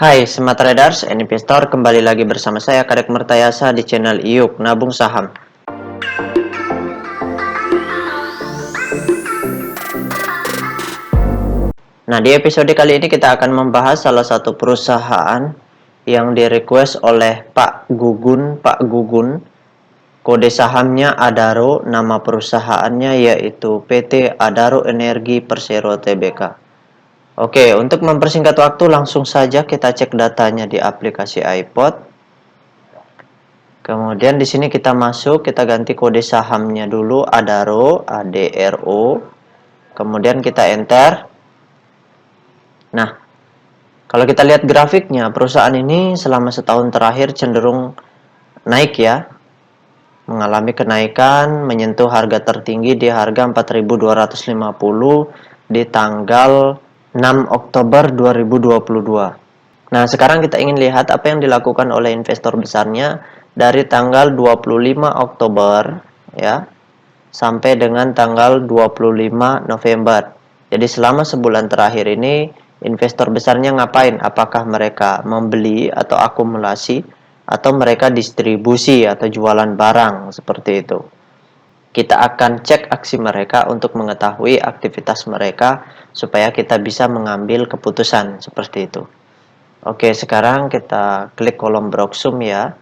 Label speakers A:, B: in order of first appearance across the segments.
A: Hai Smart Traders and Investor, kembali lagi bersama saya Kadek Mertayasa di channel IYUK Nabung Saham. Nah, di episode kali ini kita akan membahas salah satu perusahaan yang direquest oleh Pak Gugun. Kode sahamnya Adaro, nama perusahaannya yaitu PT Adaro Energi Persero Tbk. Oke, untuk mempersingkat waktu langsung saja kita cek datanya di aplikasi iPod. Kemudian di sini kita masuk, kita ganti kode sahamnya dulu Adaro, ADRO. Kemudian kita enter. Nah, kalau kita lihat grafiknya, perusahaan ini selama setahun terakhir cenderung naik ya. Mengalami kenaikan, menyentuh harga tertinggi di harga 4.250 di tanggal 6 Oktober 2022. Nah, sekarang kita ingin lihat apa yang dilakukan oleh investor besarnya dari tanggal 25 Oktober ya sampai dengan tanggal 25 November. Jadi selama sebulan terakhir ini investor besarnya ngapain? Apakah mereka membeli atau akumulasi atau mereka distribusi atau jualan barang seperti itu. Kita akan cek aksi mereka untuk mengetahui aktivitas mereka supaya kita bisa mengambil keputusan seperti itu. Oke, sekarang kita klik kolom Broksum ya.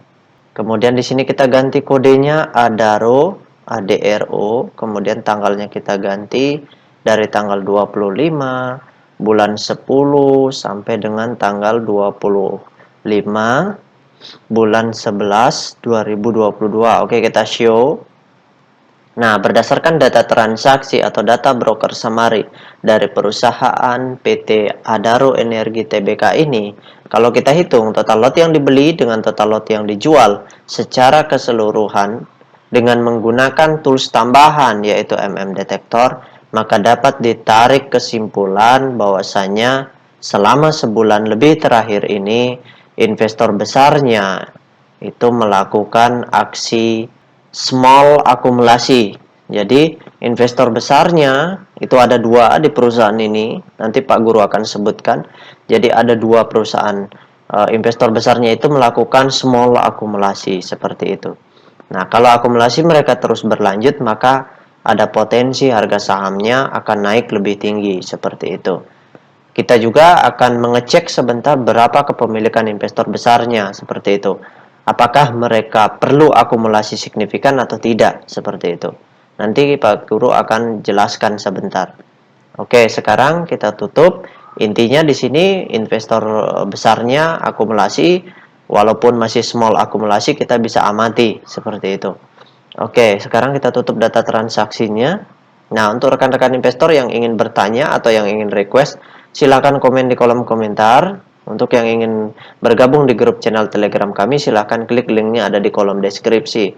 A: Kemudian di sini kita ganti kodenya Adaro, ADRO, kemudian tanggalnya kita ganti dari tanggal 25 bulan 10 sampai dengan tanggal 25 bulan 11 2022. Oke, kita show. Nah, berdasarkan data transaksi atau data broker summary dari perusahaan PT Adaro Energi Tbk ini, kalau kita hitung total lot yang dibeli dengan total lot yang dijual secara keseluruhan dengan menggunakan tools tambahan yaitu Detektor, maka dapat ditarik kesimpulan bahwasanya selama sebulan lebih terakhir ini investor besarnya itu melakukan aksi small akumulasi. Jadi investor besarnya itu ada dua di perusahaan ini. Nanti Pak Guru akan sebutkan. Jadi ada dua perusahaan. Investor besarnya itu melakukan small akumulasi seperti itu. Nah, kalau akumulasi mereka terus berlanjut, maka ada potensi harga sahamnya akan naik lebih tinggi seperti itu. Kita juga akan mengecek sebentar berapa kepemilikan investor besarnya seperti itu. Apakah mereka perlu akumulasi signifikan atau tidak seperti itu. Nanti Pak Guru akan jelaskan sebentar. Oke, sekarang kita tutup. Intinya di sini investor besarnya akumulasi, walaupun masih small akumulasi kita bisa amati seperti itu. Oke, sekarang kita tutup data transaksinya. Nah, untuk rekan-rekan investor yang ingin bertanya atau yang ingin request, silakan komen di kolom komentar. Untuk yang ingin bergabung di grup channel Telegram kami, silakan klik linknya ada di kolom deskripsi.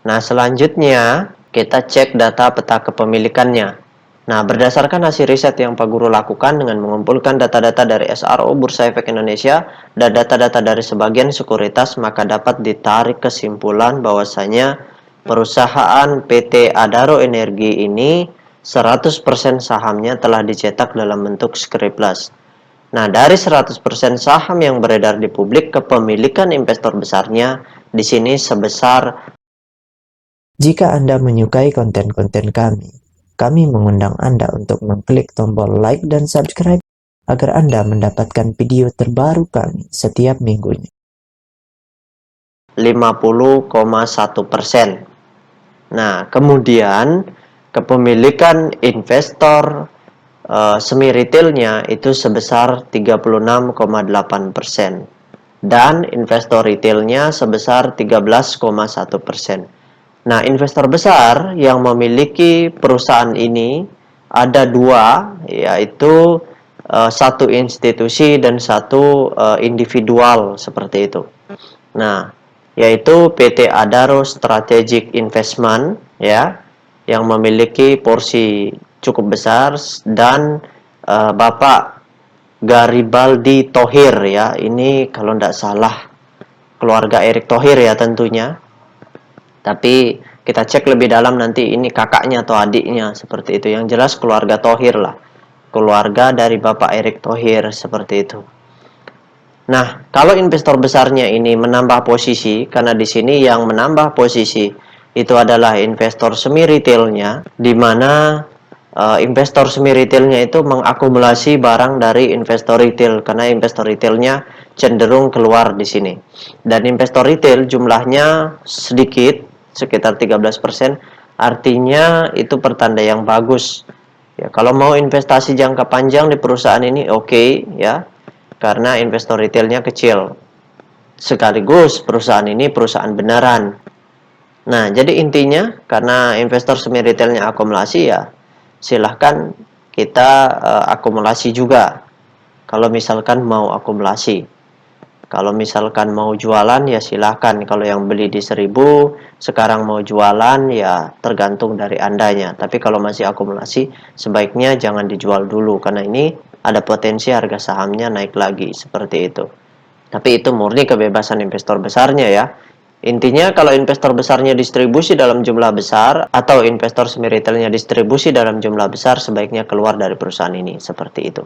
A: Nah, selanjutnya kita cek data peta kepemilikannya. Nah, berdasarkan hasil riset yang Pak Guru lakukan dengan mengumpulkan data-data dari SRO Bursa Efek Indonesia dan data-data dari sebagian sekuritas, maka dapat ditarik kesimpulan bahwasanya perusahaan PT Adaro Energi ini 100% sahamnya telah dicetak dalam bentuk scriptless. Nah, dari 100% saham yang beredar di publik, kepemilikan investor besarnya di sini sebesar.
B: Jika Anda menyukai konten-konten kami mengundang Anda untuk mengklik tombol like dan subscribe agar Anda mendapatkan video terbaru kami setiap minggunya.
A: 50,1%. Nah, kemudian kepemilikan investor semi retailnya itu sebesar 36,8% dan investor retailnya sebesar 13,1%. Nah, investor besar yang memiliki perusahaan ini ada dua, yaitu satu institusi dan satu individual seperti itu. Nah, yaitu PT Adaro Strategic Investment ya, yang memiliki porsi cukup besar, dan Bapak Garibaldi Thohir ya. Ini kalau tidak salah keluarga Erick Thohir ya tentunya. Tapi kita cek lebih dalam nanti ini kakaknya atau adiknya seperti itu. Yang jelas keluarga Thohir lah. Keluarga dari Bapak Erick Thohir seperti itu. Nah, kalau investor besarnya ini menambah posisi, karena di sini yang menambah posisi itu adalah investor semi retailnya, di mana investor semi retailnya itu mengakumulasi barang dari investor retail, karena investor retailnya cenderung keluar di sini. Dan investor retail jumlahnya sedikit, sekitar 13%, artinya itu pertanda yang bagus. Ya, kalau mau investasi jangka panjang di perusahaan ini oke, ya, karena investor retailnya kecil. Sekaligus perusahaan ini perusahaan beneran. Nah, jadi intinya karena investor semi retailnya akumulasi, ya silahkan kita akumulasi juga. Kalau misalkan mau akumulasi. Kalau misalkan mau jualan, ya silahkan. Kalau yang beli di 1000, sekarang mau jualan, ya tergantung dari Andanya. Tapi kalau masih akumulasi, sebaiknya jangan dijual dulu, karena ini ada potensi harga sahamnya naik lagi, seperti itu. Tapi itu murni kebebasan investor besarnya ya. Intinya kalau investor besarnya distribusi dalam jumlah besar, atau investor semi retailnya distribusi dalam jumlah besar, sebaiknya keluar dari perusahaan ini, seperti itu.